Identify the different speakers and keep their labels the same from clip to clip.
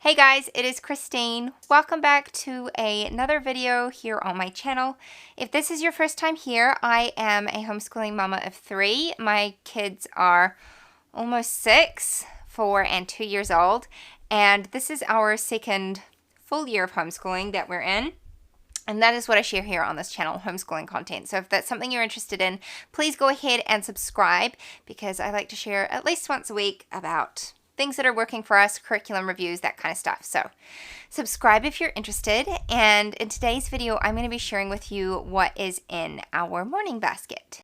Speaker 1: Hey guys, it is Christine. Welcome back to another video here on my channel. If this is your first time here, I am a homeschooling mama of 3. My kids are almost 6, 4, and 2 years old, and this is our second full year of homeschooling that we're in. And that is what I share here on this channel, homeschooling content. So if that's something you're interested in, please go ahead and subscribe, because I like to share at least once a week about things that are working for us, curriculum reviews, that kind of stuff. So subscribe if you're interested. And in today's video, I'm going to be sharing with you what is in our morning basket.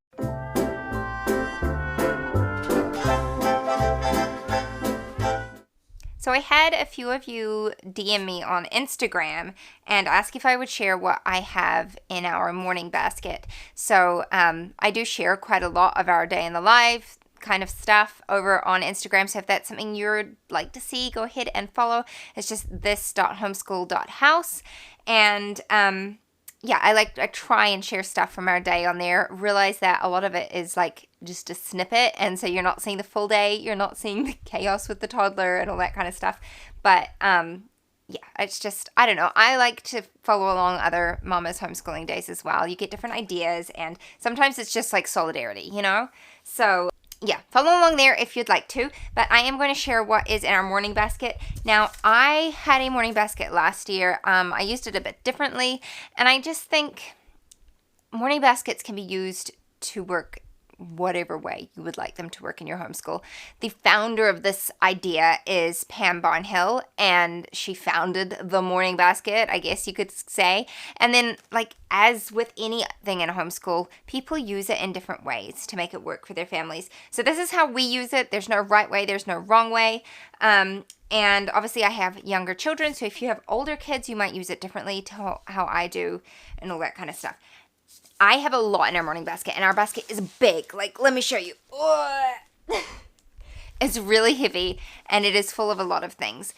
Speaker 1: So I had a few of you DM me on Instagram and ask if I would share what I have in our morning basket. So I do share quite a lot of our day in the life kind of stuff over on Instagram. So if that's something you'd like to see, go ahead and follow. It's just this.homeschool.house. And yeah, I try and share stuff from our day on there. Realize that a lot of it is like just a snippet, and so you're not seeing the full day. You're not seeing the chaos with the toddler and all that kind of stuff. But yeah, it's just, I don't know. I like to follow along other mamas' homeschooling days as well. You get different ideas, and sometimes it's just like solidarity, you know? So yeah, follow along there if you'd like to, but I am going to share what is in our morning basket. Now, I had a morning basket last year. I used it a bit differently, and I just think morning baskets can be used to work whatever way you would like them to work in your homeschool. The founder of this idea is Pam Barnhill, and she founded the morning basket, I guess you could say. And then, like, as with anything in a homeschool, people use it in different ways to make it work for their families. So this is how we use it. There's no right way, there's no wrong way. And obviously I have younger children, so if you have older kids, you might use it differently to how I do and all that kind of stuff. I have a lot in our morning basket, and our basket is big. Like, let me show you. It's really heavy, and it is full of a lot of things.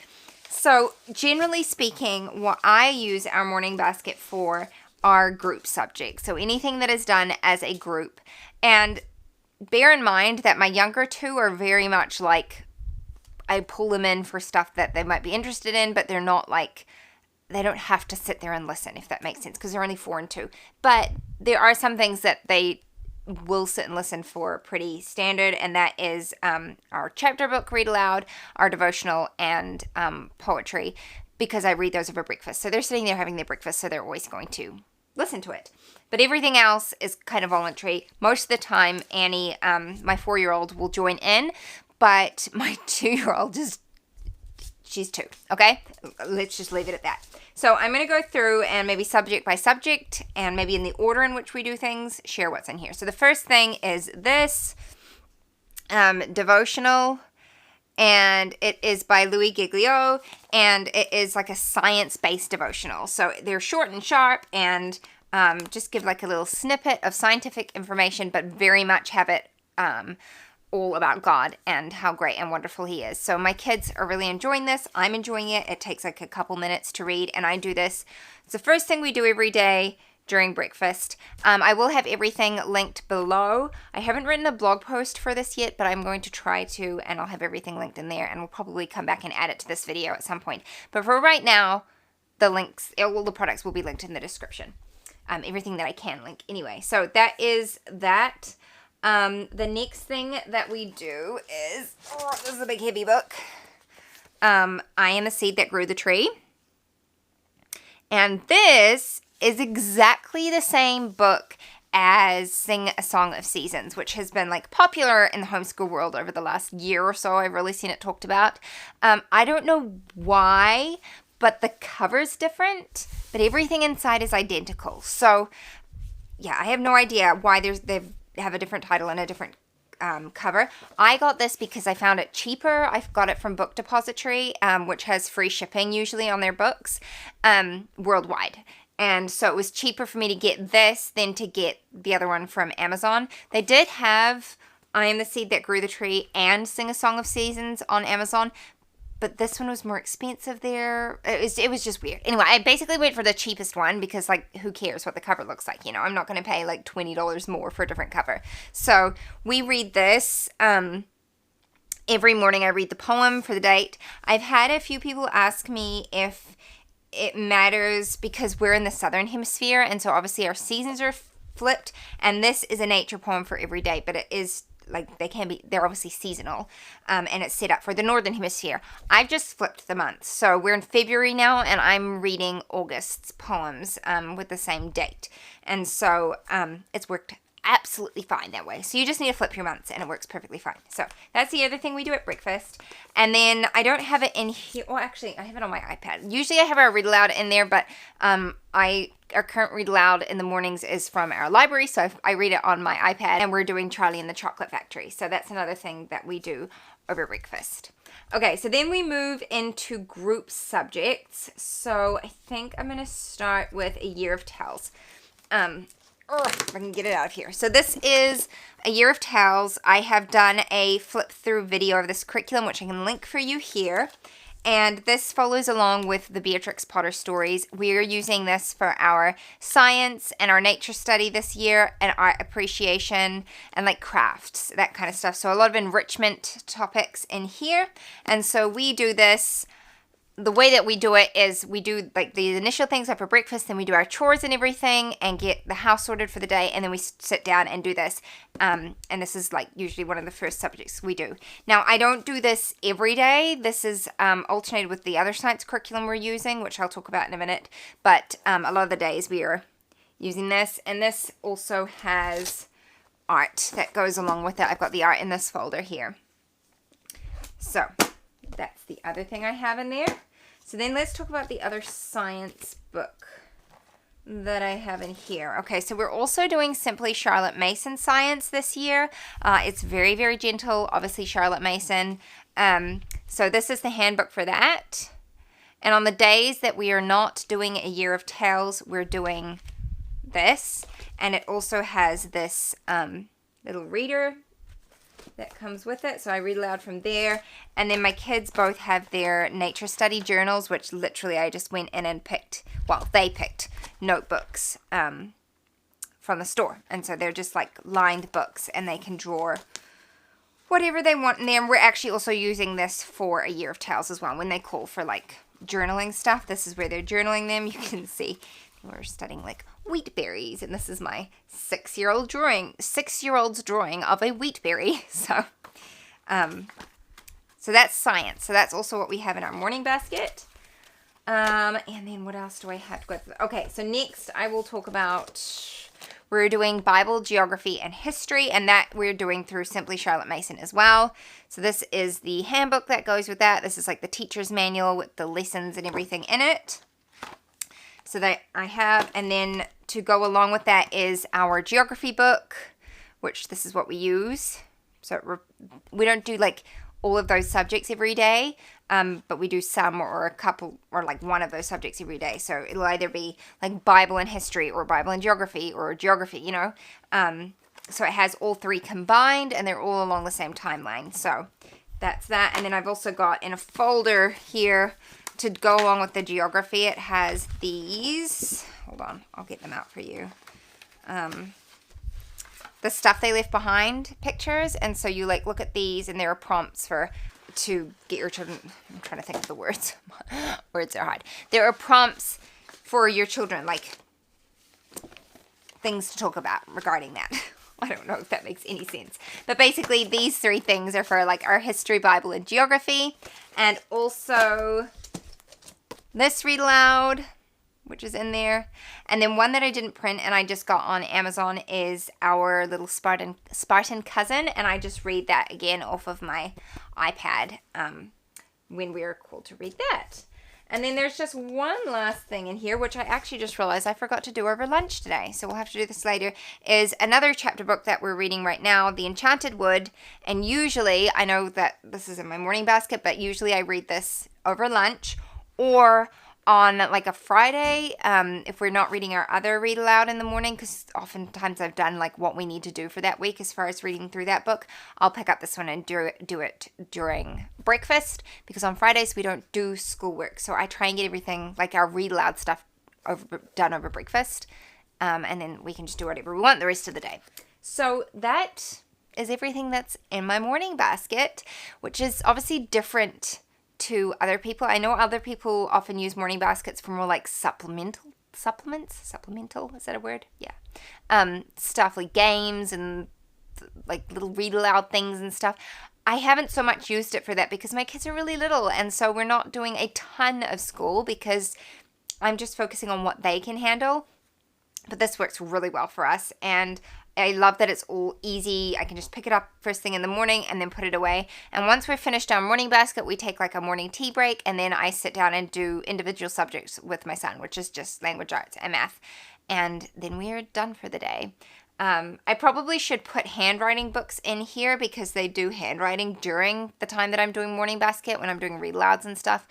Speaker 1: So, generally speaking, what I use our morning basket for are group subjects. So, anything that is done as a group. And bear in mind that my younger two are very much like, I pull them in for stuff that they might be interested in, but they're not like, they don't have to sit there and listen, if that makes sense, because they're only 4 and 2. But there are some things that they will sit and listen for pretty standard, and that is our chapter book read aloud, our devotional, and poetry, because I read those over breakfast. So they're sitting there having their breakfast, so they're always going to listen to it. But everything else is kind of voluntary. Most of the time, Annie, my 4-year-old, will join in, but my 2-year-old just, she's 2, okay? Let's just leave it at that. So I'm going to go through and maybe subject by subject, and maybe in the order in which we do things, share what's in here. So the first thing is this devotional, and it is by Louis Giglio, and it is like a science-based devotional. So they're short and sharp, and just give like a little snippet of scientific information, but very much have it all about God and how great and wonderful he is. So my kids are really enjoying this. I'm enjoying it. It takes like a couple minutes to read, and I do this. It's the first thing we do every day during breakfast. I will have everything linked below. I haven't written a blog post for this yet, but I'm going to try to, and I'll have everything linked in there, and we'll probably come back and add it to this video at some point. But for right now, the links, all the products will be linked in the description. Everything that I can link anyway. So that is that. The next thing that we do is, this is a big heavy book. I Am the Seed That Grew the Tree. And this is exactly the same book as Sing a Song of Seasons, which has been like popular in the homeschool world over the last year or so. I've really seen it talked about. I don't know why, but the cover's different, but everything inside is identical. So yeah, I have no idea why they have a different title and a different cover. I got this because I found it cheaper. I got it from Book Depository, which has free shipping usually on their books worldwide. And so it was cheaper for me to get this than to get the other one from Amazon. They did have I Am the Seed That Grew the Tree and Sing a Song of Seasons on Amazon, but this one was more expensive there. It was just weird. Anyway, I basically went for the cheapest one because, like, who cares what the cover looks like? You know, I'm not going to pay, like, $20 more for a different cover. So we read this Every morning I read the poem for the date. I've had a few people ask me if it matters because we're in the southern hemisphere, and so obviously our seasons are flipped, and this is a nature poem for every day, but it is like they're obviously seasonal, and it's set up for the northern hemisphere. I've just flipped the months, so we're in February now, and I'm reading August's poems with the same date, and so it's worked absolutely fine that way. So you just need to flip your months and it works perfectly fine. So that's the other thing we do at breakfast. And then I don't have it in here. Well, actually, I have it on my iPad. Usually I have our read aloud in there, but our current read aloud in the mornings is from our library. So I read it on my iPad, and we're doing Charlie and the Chocolate Factory. So that's another thing that we do over breakfast. Okay, so then we move into group subjects. So I think I'm going to start with A Year of Tales. If I can get it out of here. So this is A Year of Tales. I have done a flip through video of this curriculum, which I can link for you here. And this follows along with the Beatrix Potter stories. We're using this for our science and our nature study this year, and art appreciation and like crafts, that kind of stuff. So a lot of enrichment topics in here. And so we do this. The way that we do it is we do like the initial things after breakfast, then we do our chores and everything and get the house sorted for the day, and then we sit down and do this. And this is like usually one of the first subjects we do. Now, I don't do this every day. This is alternated with the other science curriculum we're using, which I'll talk about in a minute. But a lot of the days we are using this. And this also has art that goes along with it. I've got the art in this folder here. So that's the other thing I have in there. So then let's talk about the other science book that I have in here. Okay, so we're also doing Simply Charlotte Mason Science this year. It's very, very gentle, obviously Charlotte Mason. So this is the handbook for that. And on the days that we are not doing A Year of Tales, we're doing this. And it also has this little reader that comes with it, so I read aloud from there. And then my kids both have their nature study journals, which literally I just went in and picked, well, they picked notebooks from the store, and so they're just like lined books, and they can draw whatever they want in there. And we're actually also using this for A Year of Tales as well. When they call for like journaling stuff, this is where they're journaling them. You can see we're studying like wheat berries, and this is my 6-year-old's drawing of a wheat berry. So that's science. So that's also what we have in our morning basket. And then what else do I have to go through? Okay, so next I will talk about, we're doing Bible, geography, and history, and that we're doing through Simply Charlotte Mason as well. So this is the handbook that goes with that. This is like the teacher's manual with the lessons and everything in it. So that I have, and then to go along with that is our geography book, which this is what we use. So we don't do like all of those subjects every day, but we do some or a couple or like one of those subjects every day. So it'll either be like Bible and history or Bible and geography or geography, you know. So it has all three combined, and they're all along the same timeline. So that's that. And then I've also got in a folder here to go along with the geography, it has these. Hold on, I'll get them out for you. The stuff they left behind pictures, and so you like look at these, and there are prompts to get your children. I'm trying to think of the words. Words are hard. There are prompts for your children, like things to talk about regarding that. I don't know if that makes any sense. But basically, these three things are for like our history, Bible, and geography, and also this read aloud, which is in there. And then one that I didn't print and I just got on Amazon is our little Spartan cousin. And I just read that again off of my iPad when we're called to read that. And then there's just one last thing in here, which I actually just realized I forgot to do over lunch today. So we'll have to do this later, is another chapter book that we're reading right now, The Enchanted Wood. And usually, I know that this is in my morning basket, but usually I read this over lunch or on like a Friday, if we're not reading our other read aloud in the morning, because oftentimes I've done like what we need to do for that week as far as reading through that book. I'll pick up this one and do it during breakfast, because on Fridays we don't do schoolwork. So I try and get everything like our read aloud stuff done over breakfast, and then we can just do whatever we want the rest of the day. So that is everything that's in my morning basket, which is obviously different to other people. I know other people often use morning baskets for more like supplemental, is that a word? Yeah. Stuff like games and like little read aloud things and stuff. I haven't so much used it for that because my kids are really little, and so we're not doing a ton of school because I'm just focusing on what they can handle. But this works really well for us, and I love that it's all easy. I can just pick it up first thing in the morning and then put it away. And once we're finished our morning basket, we take like a morning tea break, and then I sit down and do individual subjects with my son, which is just language arts and math. And then we are done for the day. I probably should put handwriting books in here because they do handwriting during the time that I'm doing morning basket when I'm doing read alouds and stuff.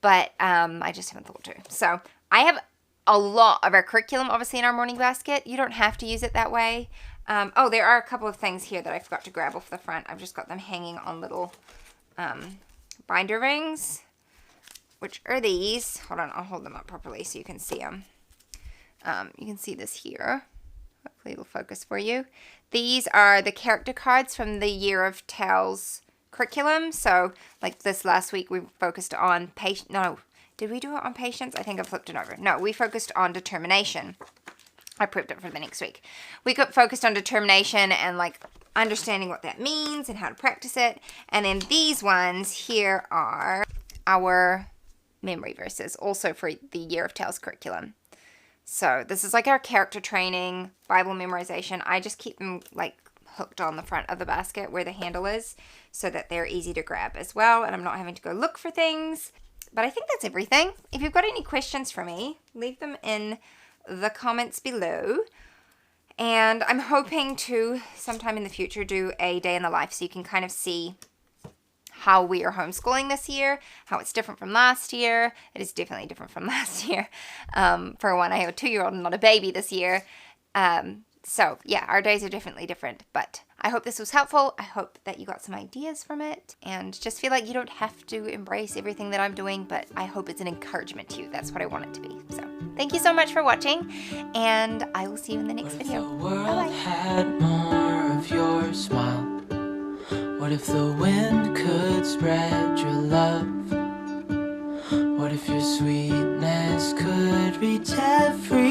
Speaker 1: But I just haven't thought to. So I have a lot of our curriculum obviously in our morning basket. You don't have to use it that way. There are a couple of things here that I forgot to grab off the front. I've just got them hanging on little binder rings, which are these. Hold on, I'll hold them up properly so you can see them. You can see this here. Hopefully it'll focus for you. These are the character cards from the Year of Tales curriculum. So like this last week we focused on patience. No, did we do it on patience? I think I flipped it over. No, we focused on determination. I prepped it for the next week. We got focused on determination and like understanding what that means and how to practice it. And then these ones here are our memory verses, also for the Year of Tales curriculum. So this is like our character training, Bible memorization. I just keep them like hooked on the front of the basket where the handle is so that they're easy to grab as well. And I'm not having to go look for things. But I think that's everything. If you've got any questions for me, leave them in the comments below. And I'm hoping to sometime in the future do a day in the life so you can kind of see how we are homeschooling this year, how it's different from last year. It is definitely different from last year. For one, I have a 2-year-old and not a baby this year. So yeah, our days are definitely different, but I hope this was helpful. I hope that you got some ideas from it and just feel like you don't have to embrace everything that I'm doing, but I hope it's an encouragement to you. That's what I want it to be. So thank you so much for watching, and I will see you in the next video. Bye-bye.
Speaker 2: Had more of your smile. What if the wind could spread your love? What if your sweetness could reach every